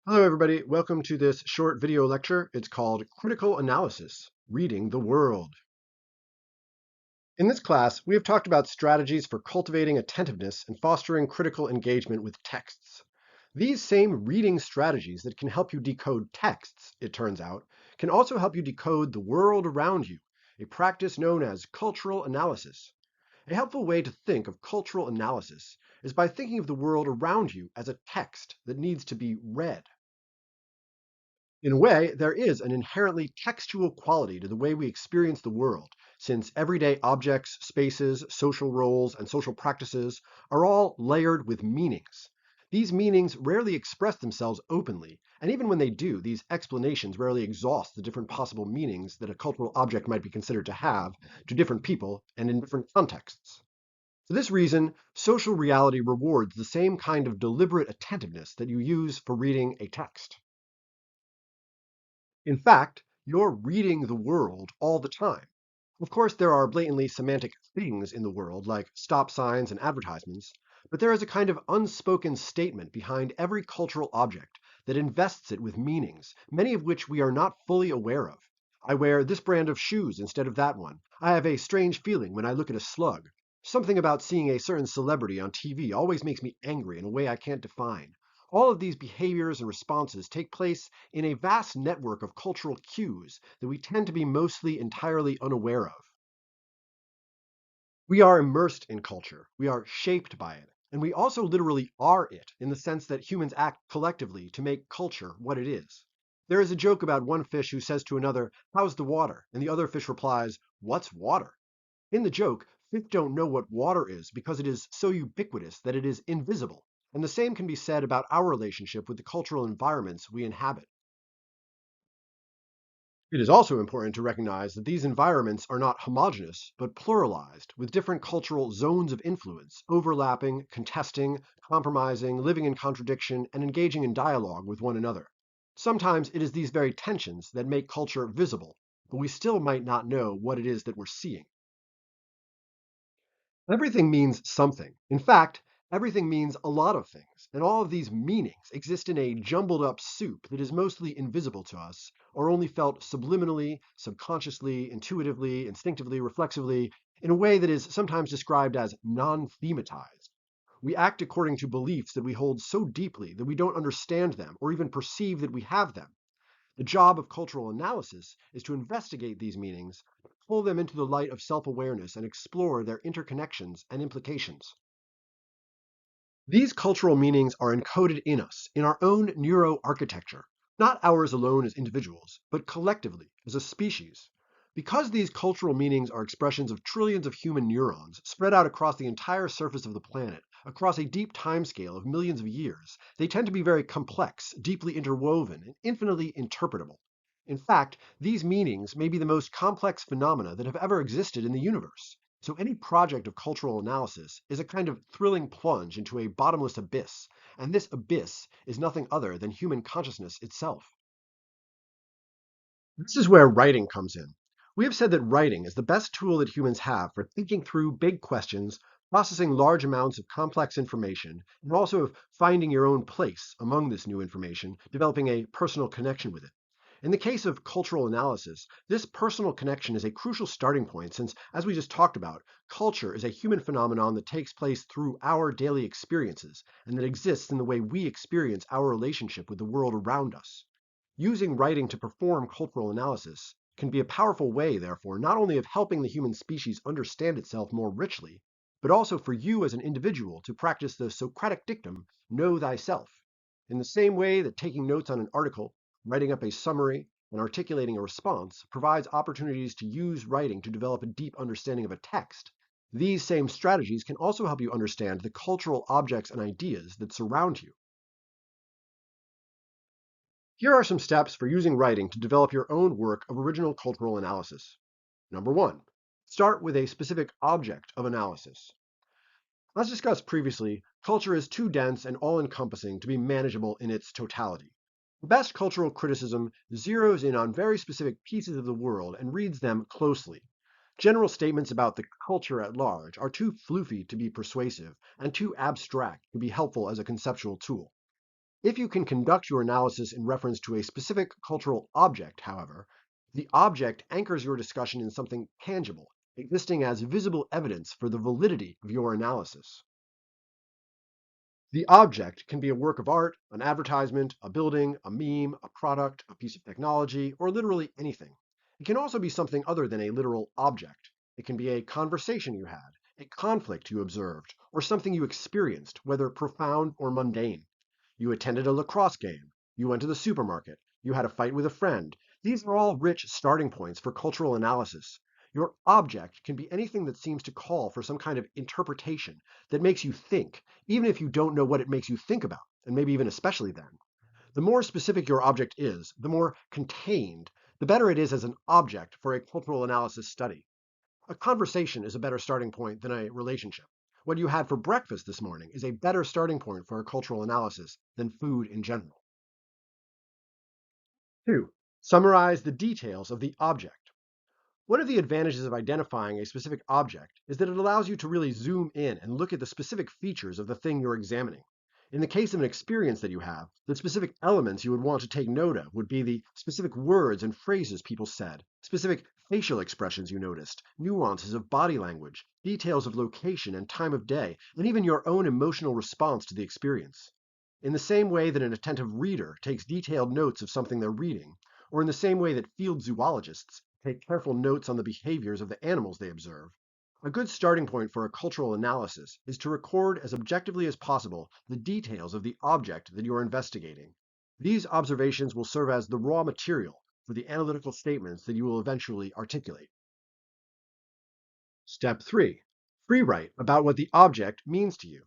Hello, everybody. Welcome to this short video lecture. It's called Critical Analysis, Reading the World. In this class, we have talked about strategies for cultivating attentiveness and fostering critical engagement with texts. These same reading strategies that can help you decode texts, it turns out, can also help you decode the world around you, a practice known as cultural analysis. A helpful way to think of cultural analysis is by thinking of the world around you as a text that needs to be read. In a way, there is an inherently textual quality to the way we experience the world, since everyday objects, spaces, social roles, and social practices are all layered with meanings. These meanings rarely express themselves openly, and even when they do, these explanations rarely exhaust the different possible meanings that a cultural object might be considered to have to different people and in different contexts. For this reason, social reality rewards the same kind of deliberate attentiveness that you use for reading a text. In fact, you're reading the world all the time. Of course, there are blatantly semantic things in the world, like stop signs and advertisements, but there is a kind of unspoken statement behind every cultural object that invests it with meanings, many of which we are not fully aware of. I wear this brand of shoes instead of that one. I have a strange feeling when I look at a slug. Something about seeing a certain celebrity on TV always makes me angry in a way I can't define. All of these behaviors and responses take place in a vast network of cultural cues that we tend to be mostly entirely unaware of. We are immersed in culture, we are shaped by it, and we also literally are it in the sense that humans act collectively to make culture what it is. There is a joke about one fish who says to another, "How's the water?" And the other fish replies, "What's water?" In the joke, fish don't know what water is because it is so ubiquitous that it is invisible. And the same can be said about our relationship with the cultural environments we inhabit. It is also important to recognize that these environments are not homogeneous, but pluralized, with different cultural zones of influence, overlapping, contesting, compromising, living in contradiction, and engaging in dialogue with one another. Sometimes it is these very tensions that make culture visible, but we still might not know what it is that we're seeing. Everything means something. In fact, everything means a lot of things, and all of these meanings exist in a jumbled up soup that is mostly invisible to us, or only felt subliminally, subconsciously, intuitively, instinctively, reflexively, in a way that is sometimes described as non-thematized. We act according to beliefs that we hold so deeply that we don't understand them or even perceive that we have them. The job of cultural analysis is to investigate these meanings, pull them into the light of self-awareness, and explore their interconnections and implications. These cultural meanings are encoded in us, in our own neuroarchitecture, not ours alone as individuals, but collectively as a species. Because these cultural meanings are expressions of trillions of human neurons spread out across the entire surface of the planet, across a deep timescale of millions of years, they tend to be very complex, deeply interwoven, and infinitely interpretable. In fact, these meanings may be the most complex phenomena that have ever existed in the universe. So any project of cultural analysis is a kind of thrilling plunge into a bottomless abyss, and this abyss is nothing other than human consciousness itself. This is where writing comes in. We have said that writing is the best tool that humans have for thinking through big questions, processing large amounts of complex information, and also of finding your own place among this new information, developing a personal connection with it. In the case of cultural analysis, this personal connection is a crucial starting point since, as we just talked about, culture is a human phenomenon that takes place through our daily experiences and that exists in the way we experience our relationship with the world around us. Using writing to perform cultural analysis can be a powerful way, therefore, not only of helping the human species understand itself more richly, but also for you as an individual to practice the Socratic dictum, know thyself. In the same way that taking notes on an article, writing up a summary, and articulating a response provides opportunities to use writing to develop a deep understanding of a text, these same strategies can also help you understand the cultural objects and ideas that surround you. Here are some steps for using writing to develop your own work of original cultural analysis. Number one, start with a specific object of analysis. As discussed previously, culture is too dense and all-encompassing to be manageable in its totality. The best cultural criticism zeroes in on very specific pieces of the world and reads them closely. General statements about the culture at large are too floofy to be persuasive and too abstract to be helpful as a conceptual tool. If you can conduct your analysis in reference to a specific cultural object, however, the object anchors your discussion in something tangible, existing as visible evidence for the validity of your analysis. The object can be a work of art, an advertisement, a building, a meme, a product, a piece of technology, or literally anything. It can also be something other than a literal object. It can be a conversation you had, a conflict you observed, or something you experienced, whether profound or mundane. You attended a lacrosse game. You went to the supermarket. You had a fight with a friend. These are all rich starting points for cultural analysis. Your object can be anything that seems to call for some kind of interpretation that makes you think, even if you don't know what it makes you think about, and maybe even especially then. The more specific your object is, the more contained, the better it is as an object for a cultural analysis study. A conversation is a better starting point than a relationship. What you had for breakfast this morning is a better starting point for a cultural analysis than food in general. 2. Summarize the details of the object. One of the advantages of identifying a specific object is that it allows you to really zoom in and look at the specific features of the thing you're examining. In the case of an experience that you have, the specific elements you would want to take note of would be the specific words and phrases people said, specific facial expressions you noticed, nuances of body language, details of location and time of day, and even your own emotional response to the experience. In the same way that an attentive reader takes detailed notes of something they're reading, or in the same way that field zoologists take careful notes on the behaviors of the animals they observe, a good starting point for a cultural analysis is to record as objectively as possible the details of the object that you're investigating. These observations will serve as the raw material for the analytical statements that you will eventually articulate. Step 3. Free write about what the object means to you.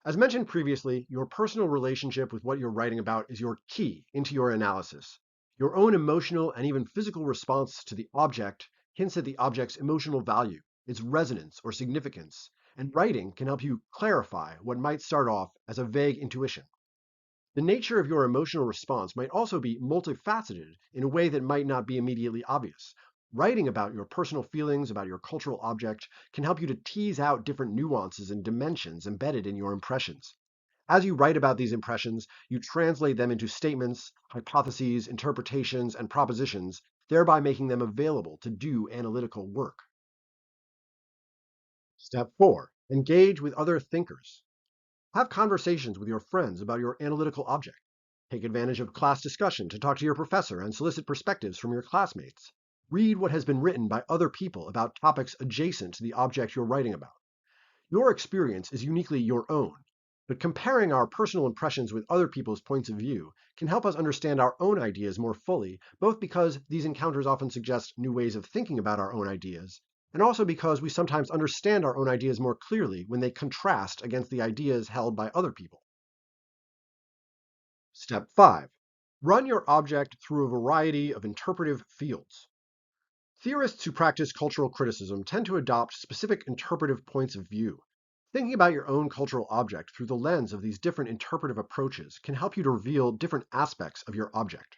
As mentioned previously, your personal relationship with what you're writing about is your key into your analysis. Your own emotional and even physical response to the object hints at the object's emotional value, its resonance or significance, and writing can help you clarify what might start off as a vague intuition. The nature of your emotional response might also be multifaceted in a way that might not be immediately obvious. Writing about your personal feelings about your cultural object can help you to tease out different nuances and dimensions embedded in your impressions. As you write about these impressions, you translate them into statements, hypotheses, interpretations, and propositions, thereby making them available to do analytical work. Step 4. Engage with other thinkers. Have conversations with your friends about your analytical object. Take advantage of class discussion to talk to your professor and solicit perspectives from your classmates. Read what has been written by other people about topics adjacent to the object you're writing about. Your experience is uniquely your own, but comparing our personal impressions with other people's points of view can help us understand our own ideas more fully, both because these encounters often suggest new ways of thinking about our own ideas, and also because we sometimes understand our own ideas more clearly when they contrast against the ideas held by other people. Step 5. Run your object through a variety of interpretive fields. Theorists who practice cultural criticism tend to adopt specific interpretive points of view. Thinking about your own cultural object through the lens of these different interpretive approaches can help you to reveal different aspects of your object.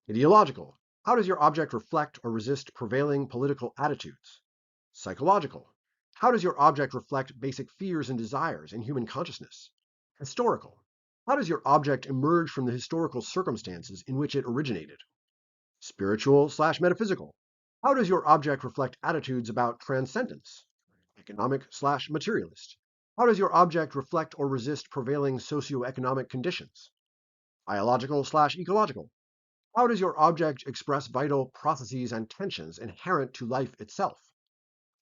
Ideological. How does your object reflect or resist prevailing political attitudes? Psychological. How does your object reflect basic fears and desires in human consciousness? Historical. How does your object emerge from the historical circumstances in which it originated? Spiritual/metaphysical. How does your object reflect attitudes about transcendence? Economic/materialist. How does your object reflect or resist prevailing socioeconomic conditions? Biological/ecological. How does your object express vital processes and tensions inherent to life itself?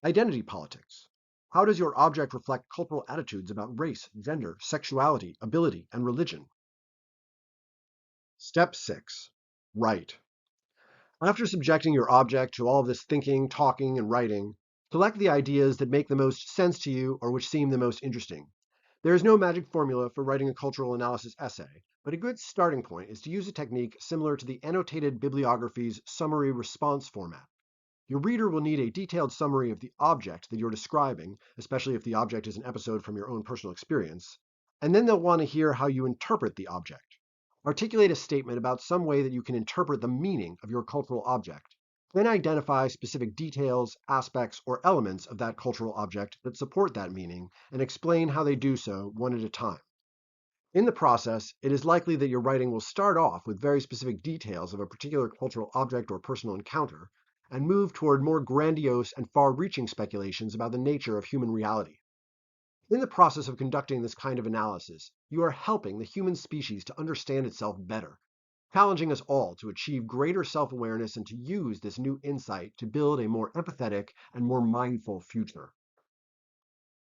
Identity politics. How does your object reflect cultural attitudes about race, gender, sexuality, ability, and religion? Step 6. Write. After subjecting your object to all of this thinking, talking, and writing, select the ideas that make the most sense to you or which seem the most interesting. There is no magic formula for writing a cultural analysis essay, but a good starting point is to use a technique similar to the annotated bibliography's summary response format. Your reader will need a detailed summary of the object that you're describing, especially if the object is an episode from your own personal experience, and then they'll want to hear how you interpret the object. Articulate a statement about some way that you can interpret the meaning of your cultural object. Then identify specific details, aspects, or elements of that cultural object that support that meaning, and explain how they do so one at a time. In the process, it is likely that your writing will start off with very specific details of a particular cultural object or personal encounter, and move toward more grandiose and far-reaching speculations about the nature of human reality. In the process of conducting this kind of analysis, you are helping the human species to understand itself better, challenging us all to achieve greater self-awareness and to use this new insight to build a more empathetic and more mindful future.